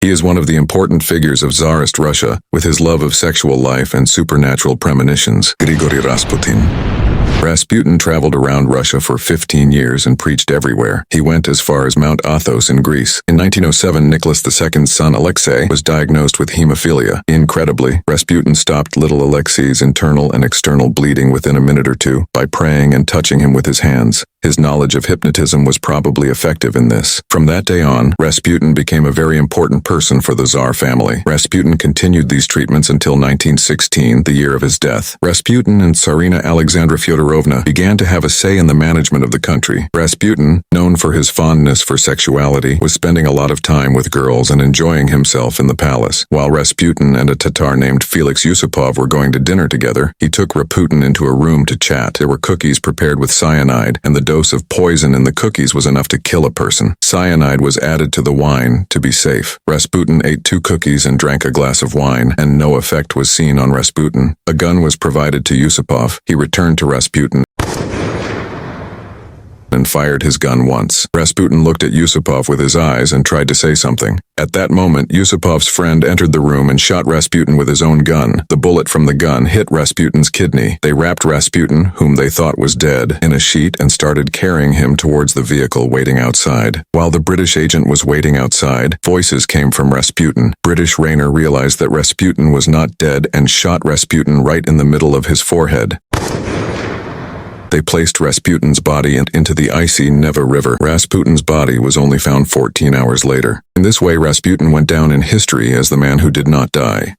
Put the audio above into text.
He is one of the important figures of Tsarist Russia, with his love of sexual life and supernatural premonitions. Grigori Rasputin. Rasputin traveled around Russia for 15 years and preached everywhere. He went as far as Mount Athos in Greece. In 1907, Nicholas II's son Alexei was diagnosed with hemophilia. Incredibly, Rasputin stopped little Alexei's internal and external bleeding within a minute or two by praying and touching him with his hands. His knowledge of hypnotism was probably effective in this. From that day on, Rasputin became a very important person for the Tsar family. Rasputin continued these treatments until 1916, the year of his death. Rasputin and Tsarina Alexandra Fyodorovna began to have a say in the management of the country. Rasputin, known for his fondness for sexuality, was spending a lot of time with girls and enjoying himself in the palace. While Rasputin and a Tatar named Felix Yusupov were going to dinner together, he took Rasputin into a room to chat. There were cookies prepared with cyanide, and the dose of poison in the cookies was enough to kill a person. Cyanide was added to the wine to be safe. Rasputin ate 2 cookies and drank a glass of wine, and no effect was seen on Rasputin. A gun was provided to Yusupov. He returned to Rasputin and fired his gun once. Rasputin looked at Yusupov with his eyes and tried to say something. At that moment, Yusupov's friend entered the room and shot Rasputin with his own gun. The bullet from the gun hit Rasputin's kidney. They wrapped Rasputin, whom they thought was dead, in a sheet and started carrying him towards the vehicle waiting outside. While the British agent was waiting outside, voices came from Rasputin. British Rainer realized that Rasputin was not dead and shot Rasputin right in the middle of his forehead. They placed Rasputin's body into the icy Neva River. Rasputin's body was only found 14 hours later. In this way, Rasputin went down in history as the man who did not die.